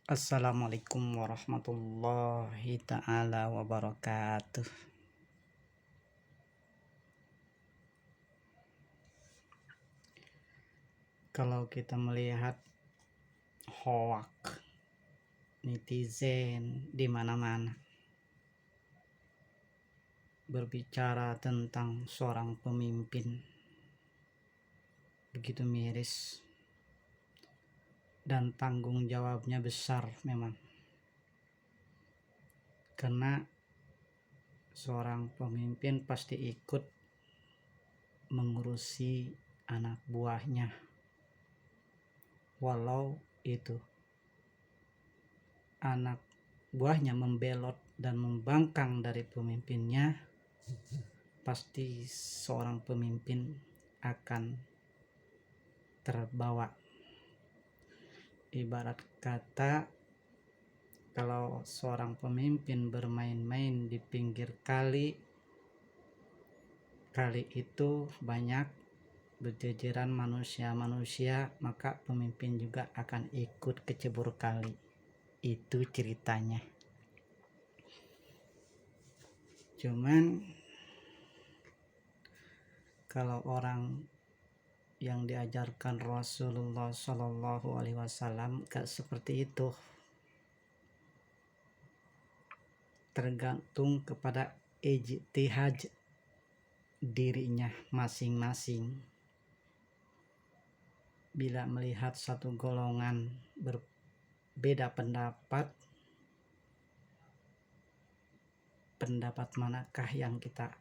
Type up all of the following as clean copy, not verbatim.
Assalamualaikum warahmatullahi ta'ala wabarakatuh. Kalau kita melihat hoak netizen di mana-mana berbicara tentang seorang pemimpin begitu miris dan tanggung jawabnya besar memang, karena seorang pemimpin pasti ikut mengurusi anak buahnya, walau itu anak buahnya membelot dan membangkang dari pemimpinnya, pasti seorang pemimpin akan terbawa. Ibarat kata, kalau seorang pemimpin bermain-main di pinggir kali itu banyak berjejeran manusia-manusia, maka pemimpin juga akan ikut kecebur kali. Itu ceritanya. Cuman kalau orang yang diajarkan Rasulullah Shallallahu Alaihi Wasallam gak seperti itu, tergantung kepada ijtihad dirinya masing-masing. Bila melihat satu golongan berbeda pendapat manakah yang kita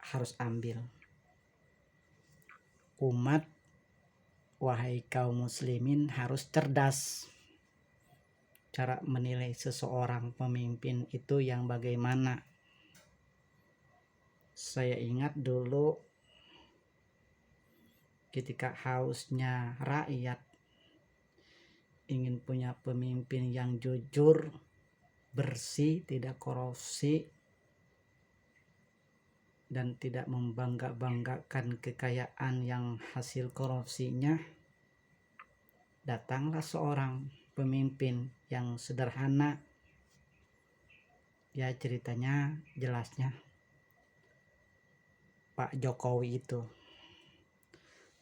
harus ambil? Umat, wahai kaum muslimin, harus cerdas. Cara menilai seseorang pemimpin itu yang bagaimana? Saya ingat dulu ketika hausnya rakyat ingin punya pemimpin yang jujur, bersih, tidak korupsi, dan tidak membangga-banggakan kekayaan yang hasil korupsinya, datanglah seorang pemimpin yang sederhana. Ya, ceritanya jelasnya Pak Jokowi itu.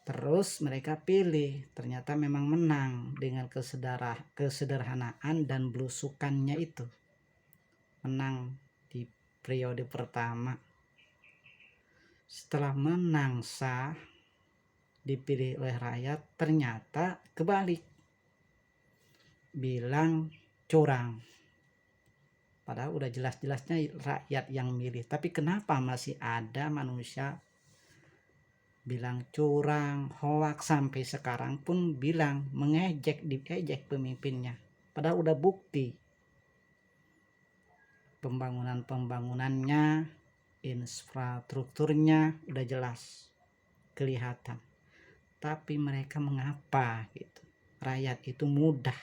Terus mereka pilih, ternyata memang menang dengan kesederhanaan dan belusukannya itu. Menang di periode pertama. Setelah menang sah, dipilih oleh rakyat, ternyata kebalik, bilang curang. Padahal udah jelas-jelasnya rakyat yang milih. Tapi kenapa masih ada manusia bilang curang, hoak, sampai sekarang pun bilang diejek pemimpinnya. Padahal udah bukti pembangunannya, infrastrukturnya udah jelas kelihatan. Tapi mereka mengapa gitu? Rakyat itu mudah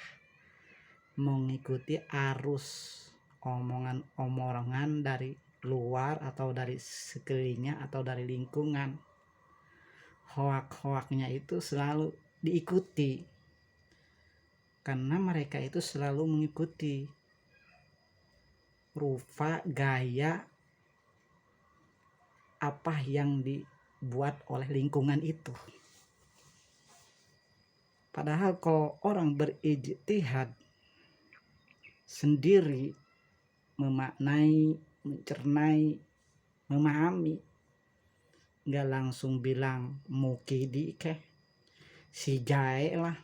mengikuti arus omongan dari luar atau dari sekelilingnya atau dari lingkungan. Hoak-hoaknya itu selalu diikuti karena mereka itu selalu mengikuti rupa gaya apa yang dibuat oleh lingkungan itu. Padahal kalau orang berijtihad sendiri, memaknai, mencernai, memahami, nggak langsung bilang mukidi keh si jae lah.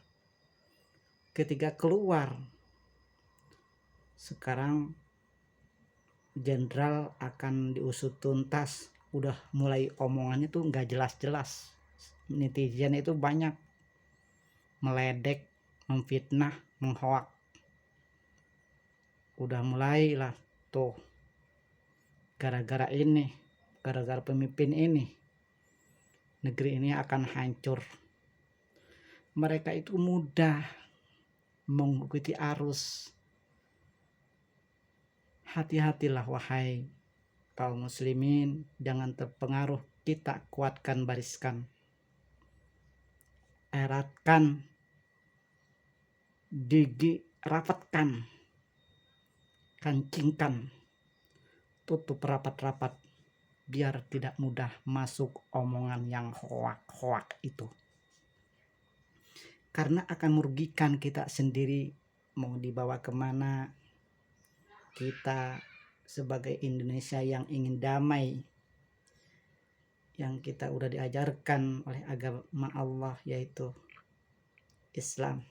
Ketika keluar sekarang jenderal akan diusut tuntas, udah mulai omongannya tuh nggak jelas-jelas. Netizen itu banyak meledek, memfitnah, menghoak. Udah mulai lah tuh, gara-gara pemimpin ini negeri ini akan hancur. Mereka itu mudah mengikuti arus. Hati-hatilah wahai kaum muslimin, jangan terpengaruh. Kita kuatkan bariskan, eratkan gigi rapatkan, kancingkan, tutup rapat-rapat biar tidak mudah masuk omongan yang hoak-hoak itu. Karena akan merugikan kita sendiri, mau dibawa kemana. Kita sebagai Indonesia yang ingin damai, yang kita udah diajarkan oleh agama Allah yaitu Islam,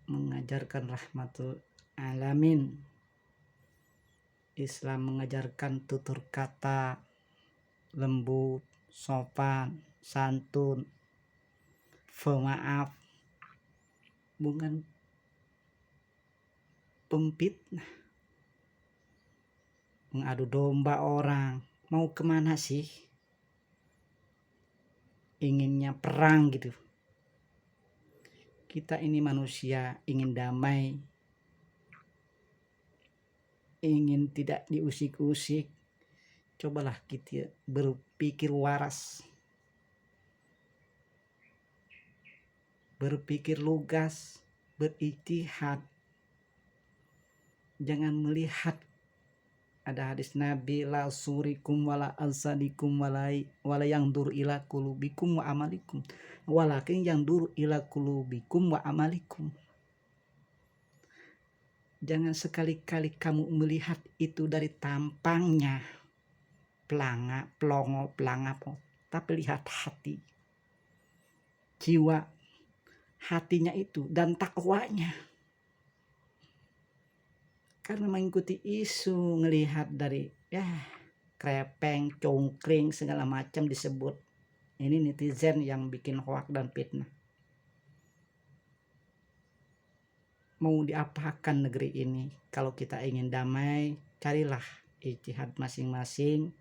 mengajarkan rahmatul alamin. Islam mengajarkan tutur kata lembut, sopan, santun, pemaaf, bukan pempitnah, mengadu domba orang. Mau kemana sih? Inginnya perang gitu. Kita ini manusia ingin damai, ingin tidak diusik-usik. Cobalah kita berpikir waras, berpikir lugas, berijtihad. Jangan melihat ada hadis Nabi, la surikum wala alsadikum wala yang dur ila kulubikum wa amalikum walakin yang dur ila kulubikum wa amalikum. Jangan sekali-kali kamu melihat itu dari tampangnya, pelongo, pelangapo, tapi lihat hati, jiwa, hatinya itu dan takwanya. Karena mengikuti isu, ngelihat dari krepeng, congkring, segala macam disebut. Ini netizen yang bikin hoak dan fitnah. Mau diapakan negeri ini? Kalau kita ingin damai, carilah ijtihad masing-masing.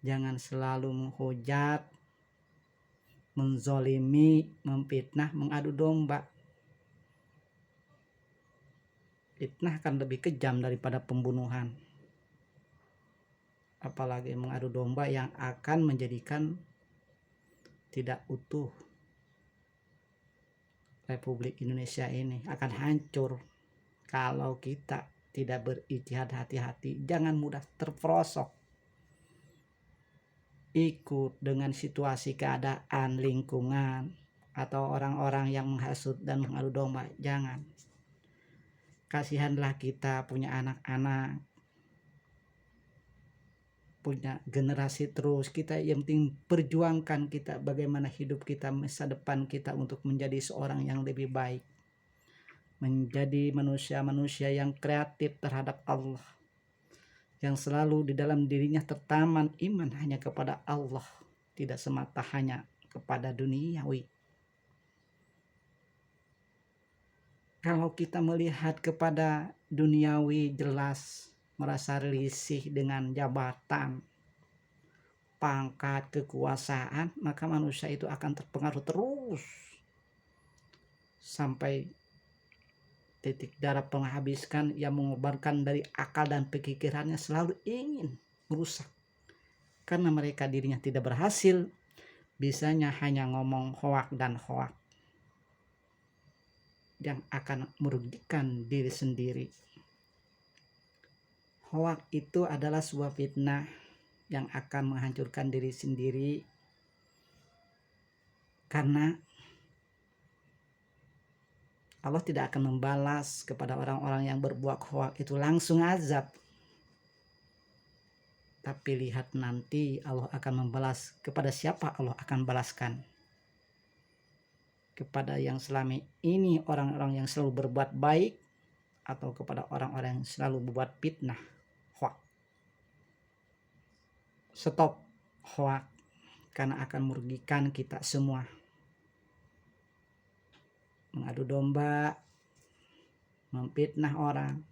Jangan selalu menghujat, menzolimi, memfitnah, mengadu domba. Fitnah kan lebih kejam daripada pembunuhan. Apalagi mengadu domba yang akan menjadikan tidak utuh Republik Indonesia ini, akan hancur kalau kita tidak berijtihad hati-hati. Jangan mudah terperosok ikut dengan situasi keadaan lingkungan atau orang-orang yang menghasut dan mengadu domba. Jangan. Kasihanlah kita punya anak-anak, punya generasi terus. Kita yang penting perjuangkan kita bagaimana hidup kita, masa depan kita untuk menjadi seorang yang lebih baik, menjadi manusia-manusia yang kreatif terhadap Allah, yang selalu di dalam dirinya tertanam iman hanya kepada Allah, tidak semata hanya kepada duniawi. Kalau kita melihat kepada duniawi, jelas merasa risih dengan jabatan, pangkat, kekuasaan, maka manusia itu akan terpengaruh terus sampai titik darah penghabiskan, yang mengobarkan dari akal dan pikirannya selalu ingin merusak. Karena mereka dirinya tidak berhasil, bisanya hanya ngomong hoak dan hoak yang akan merugikan diri sendiri. Hoak itu adalah sebuah fitnah yang akan menghancurkan diri sendiri, karena Allah tidak akan membalas kepada orang-orang yang berbuat hoak itu langsung azab. Tapi lihat nanti Allah akan membalas kepada siapa Allah akan balaskan. Kepada yang selama ini orang-orang yang selalu berbuat baik, atau kepada orang-orang yang selalu berbuat fitnah, hoak. Stop hoak, karena akan merugikan kita semua. Mengadu domba, memfitnah orang,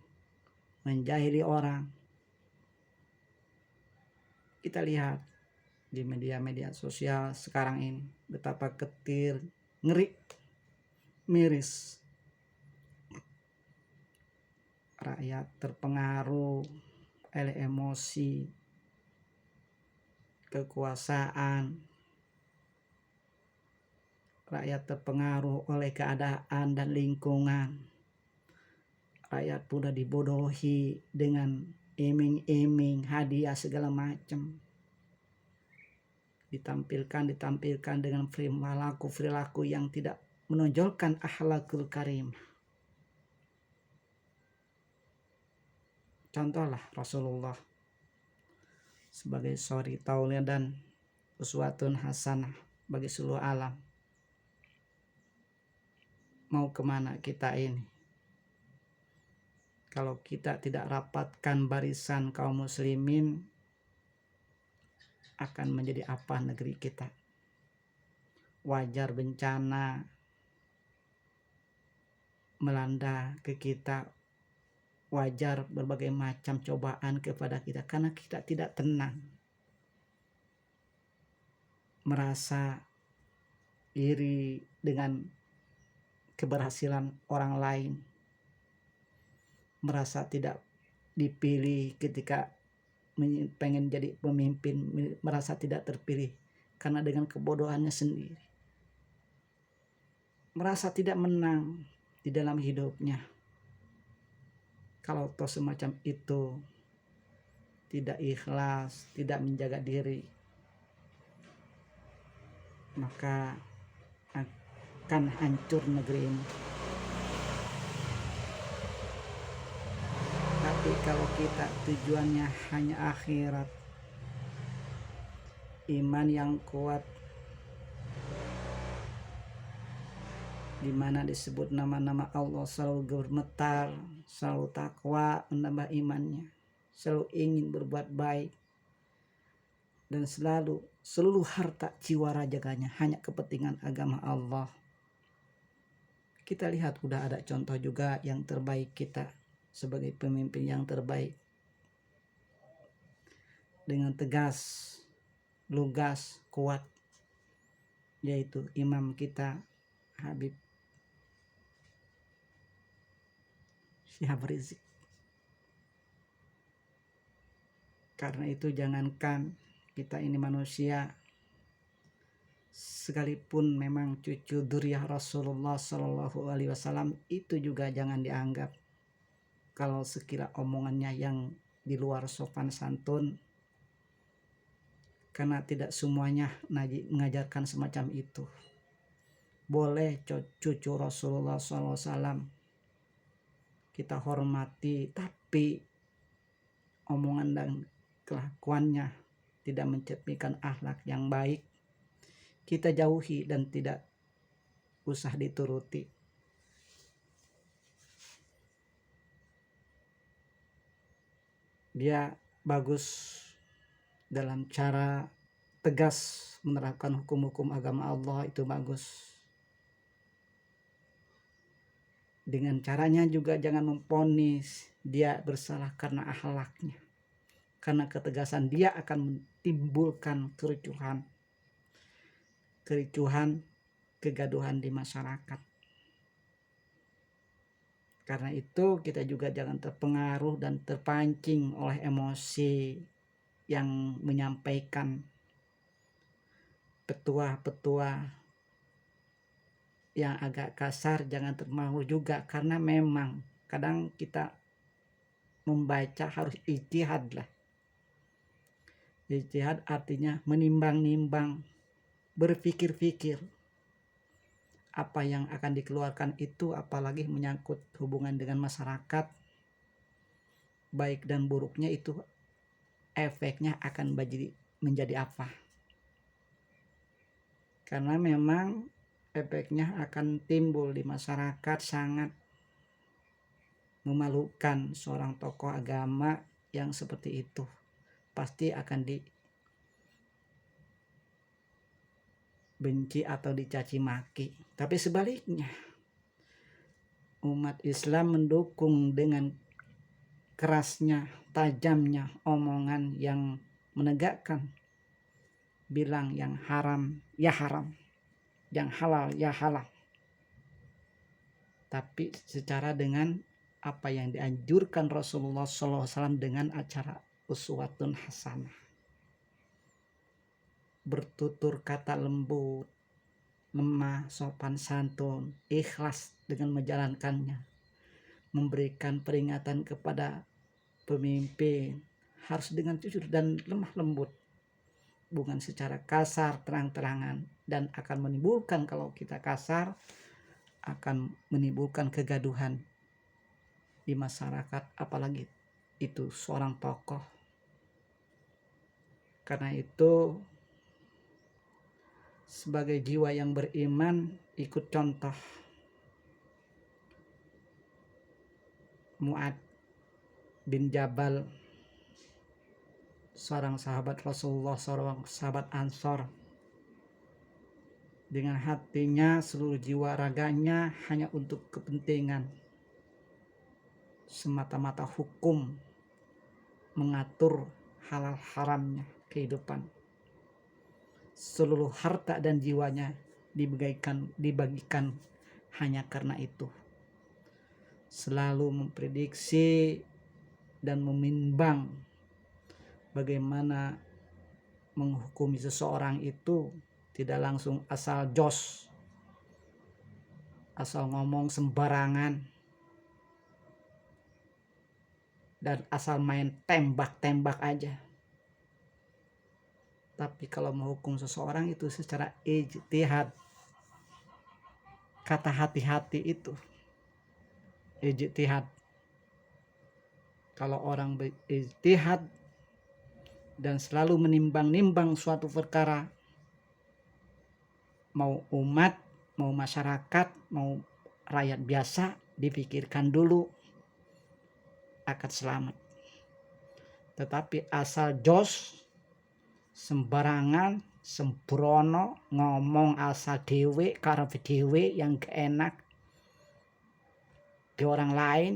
menjahili orang. Kita lihat di media-media sosial sekarang ini betapa ketir, ngeri, miris. Rakyat terpengaruh oleh emosi, kekuasaan. Rakyat terpengaruh oleh keadaan dan lingkungan. rakyat pun dibodohi dengan iming-iming hadiah segala macam, ditampilkan dengan perilaku yang tidak menonjolkan akhlakul karim. Contohlah Rasulullah sebagai suri tauladan, uswatun hasanah bagi seluruh alam. Mau kemana kita ini kalau kita tidak rapatkan barisan kaum muslimin? Akan menjadi apa negeri kita? Wajar bencana melanda ke kita, wajar berbagai macam cobaan kepada kita karena kita tidak tenang, merasa iri dengan keberhasilan orang lain, merasa tidak dipilih ketika pengen jadi pemimpin, merasa tidak terpilih karena dengan kebodohannya sendiri, merasa tidak menang di dalam hidupnya. Kalau toh semacam itu tidak ikhlas, tidak menjaga diri, maka akan hancur negeri ini. Tapi kalau kita tujuannya hanya akhirat, iman yang kuat, di mana disebut nama-nama Allah, selalu gemetar, selalu takwa, menambah imannya, selalu ingin berbuat baik, dan selalu seluruh harta jiwa raganya hanya kepentingan agama Allah. Kita lihat udah ada contoh juga yang terbaik kita sebagai pemimpin yang terbaik, dengan tegas, lugas, kuat, yaitu imam kita Habib Syihab Rizik. Karena itu jangankan kita ini manusia, sekalipun memang cucu dzurriyyah Rasulullah Shallallahu Alaihi Wasallam, itu juga jangan dianggap kalau sekira omongannya yang di luar sopan santun, karena tidak semuanya mengajarkan semacam itu. Boleh cucu Rasulullah SAW kita hormati, tapi omongan dan kelakuannya tidak mencerminkan akhlak yang baik, kita jauhi dan tidak usah dituruti. Dia bagus dalam cara tegas menerapkan hukum-hukum agama Allah, itu bagus. Dengan caranya juga jangan memvonis dia bersalah karena akhlaknya, karena ketegasan dia akan menimbulkan kericuhan, kegaduhan di masyarakat. Karena itu kita juga jangan terpengaruh dan terpancing oleh emosi yang menyampaikan petua-petua yang agak kasar. Jangan terpengaruh juga, karena memang kadang kita membaca harus ijtihad lah. Ijtihad artinya menimbang-nimbang, berpikir-pikir apa yang akan dikeluarkan itu, apalagi menyangkut hubungan dengan masyarakat, baik dan buruknya itu efeknya akan menjadi apa. Karena memang efeknya akan timbul di masyarakat sangat memalukan. Seorang tokoh agama yang seperti itu pasti akan dibenci atau dicaci maki. Tapi sebaliknya, umat Islam mendukung dengan kerasnya, tajamnya omongan yang menegakkan, bilang yang haram ya haram, yang halal ya halal, tapi secara dengan apa yang dianjurkan Rasulullah SAW dengan acara uswatun hasanah, bertutur kata lembut, lemah, sopan santun, ikhlas dengan menjalankannya, memberikan peringatan kepada pemimpin harus dengan jujur dan lemah lembut, bukan secara kasar terang-terangan, dan akan menimbulkan, kalau kita kasar akan menimbulkan kegaduhan di masyarakat, apalagi itu seorang tokoh. Karena itu sebagai jiwa yang beriman, ikut contoh Mu'ad bin Jabal, seorang sahabat Rasulullah, seorang sahabat Ansor. Dengan hatinya, seluruh jiwa raganya hanya untuk kepentingan semata-mata hukum, mengatur halal haramnya kehidupan. Seluruh harta dan jiwanya dibagikan hanya karena itu. Selalu memprediksi dan menimbang bagaimana menghukumi seseorang itu, tidak langsung asal jos, asal ngomong sembarangan, dan asal main tembak-tembak aja. Tapi kalau menghukum seseorang itu secara ijtihad. Kata hati-hati itu ijtihad. Kalau orang berijtihad dan selalu menimbang-nimbang suatu perkara, mau umat, mau masyarakat, mau rakyat biasa, dipikirkan dulu akan selamat. Tetapi asal jos, sembarangan, sembrono, ngomong asal dewe, karep dewe yang gak enak di orang lain,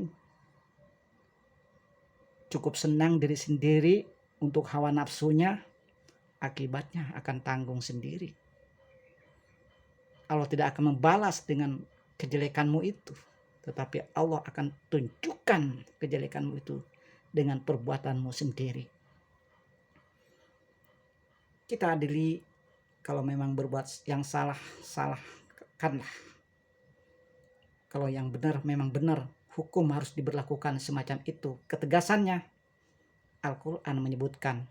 cukup senang diri sendiri untuk hawa nafsunya, akibatnya akan tanggung sendiri. Allah tidak akan membalas dengan kejelekanmu itu, tetapi Allah akan tunjukkan kejelekanmu itu dengan perbuatanmu sendiri. Kita adili, kalau memang berbuat yang salah, salahkanlah. Kalau yang benar, memang benar. Hukum harus diberlakukan semacam itu. Ketegasannya, Al-Quran menyebutkan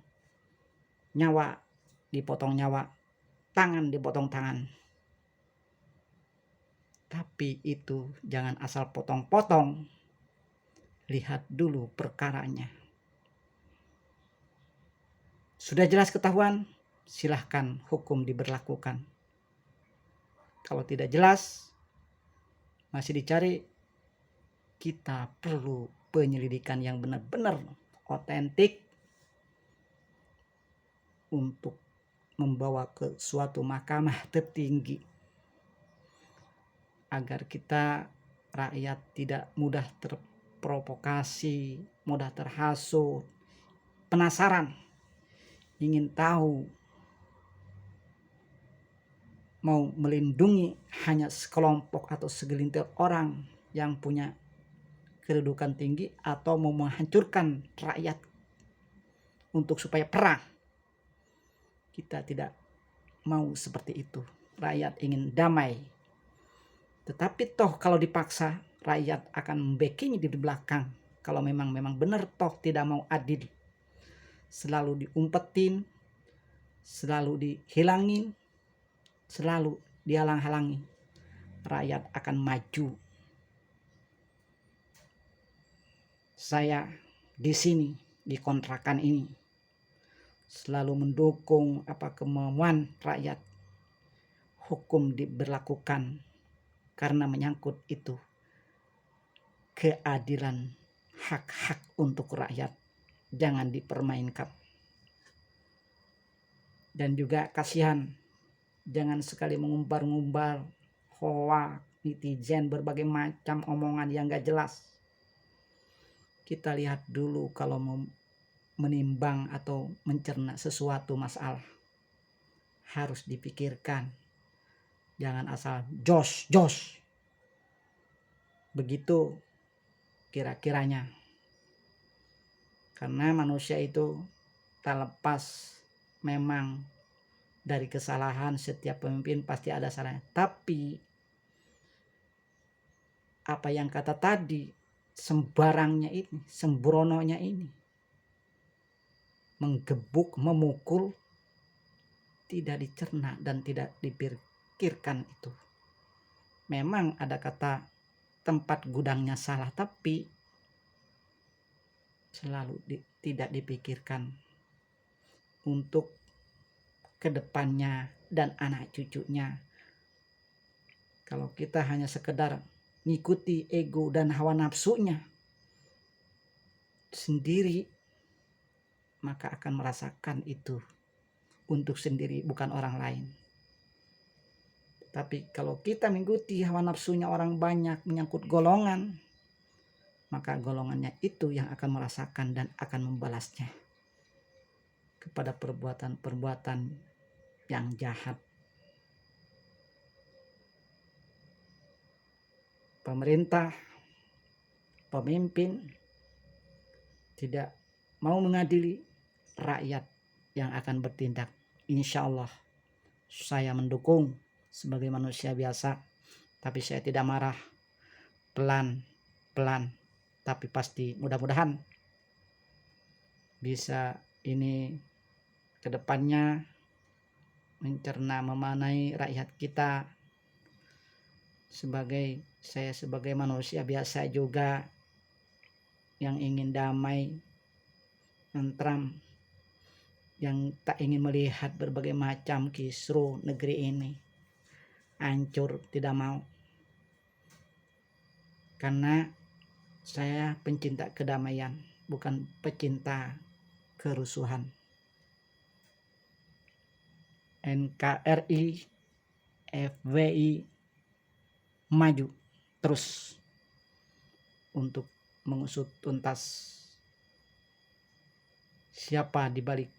nyawa dipotong nyawa, tangan dipotong tangan. Tapi itu jangan asal potong-potong. Lihat dulu perkaranya. Sudah jelas ketahuan, silahkan hukum diberlakukan. Kalau tidak jelas, masih dicari, kita perlu penyelidikan yang benar-benar otentik untuk membawa ke suatu mahkamah tertinggi, agar kita rakyat tidak mudah terprovokasi, mudah terhasut, penasaran, ingin tahu, mau melindungi hanya sekelompok atau segelintir orang yang punya kedudukan tinggi, atau mau menghancurkan rakyat untuk supaya perang. Kita tidak mau seperti itu. Rakyat ingin damai. Tetapi toh kalau dipaksa, rakyat akan membacking di belakang. Kalau memang benar toh tidak mau adil, selalu diumpetin, selalu dihilangin, selalu dihalang-halangi, rakyat akan maju. Saya di sini, di kontrakan ini, selalu mendukung apa kemauan rakyat. Hukum diberlakukan karena menyangkut itu keadilan, hak-hak untuk rakyat, jangan dipermainkan. Dan juga kasihan, jangan sekali mengumbar-ngumbar hoax, netizen, berbagai macam omongan yang gak jelas. Kita lihat dulu kalau menimbang atau mencerna sesuatu masalah, harus dipikirkan. Jangan asal jos. Begitu kira-kiranya. Karena manusia itu tak lepas memang dari kesalahan. Setiap pemimpin pasti ada salahnya. Tapi apa yang kata tadi, sembarangnya ini, sembrononya ini, menggebuk, memukul, tidak dicerna dan tidak dipikirkan itu. Memang ada kata tempat gudangnya salah, tapi selalu tidak dipikirkan untuk kedepannya dan anak cucunya. Kalau kita hanya sekedar ngikuti ego dan hawa nafsunya sendiri, maka akan merasakan itu untuk sendiri, bukan orang lain. Tapi kalau kita mengikuti hawa nafsunya orang banyak, menyangkut golongan, maka golongannya itu yang akan merasakan dan akan membalasnya kepada perbuatan-perbuatan yang jahat. Pemerintah, pemimpin tidak mau mengadili rakyat yang akan bertindak. Insya Allah saya mendukung sebagai manusia biasa, tapi saya tidak marah, pelan-pelan, tapi pasti mudah-mudahan bisa ini kedepannya mencerna, memanai rakyat kita. Saya sebagai manusia biasa juga yang ingin damai, tentram, yang tak ingin melihat berbagai macam kisruh negeri ini hancur, tidak mau. Karena saya pencinta kedamaian, bukan pecinta kerusuhan. NKRI, FWI maju terus untuk mengusut tuntas siapa di balik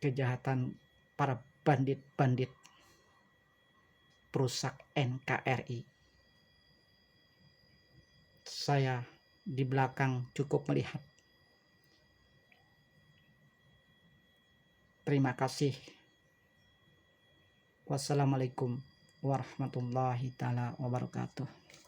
kejahatan para bandit-bandit perusak NKRI. Saya di belakang cukup melihat. Terima kasih. Wassalamualaikum warahmatullahi taala wabarakatuh.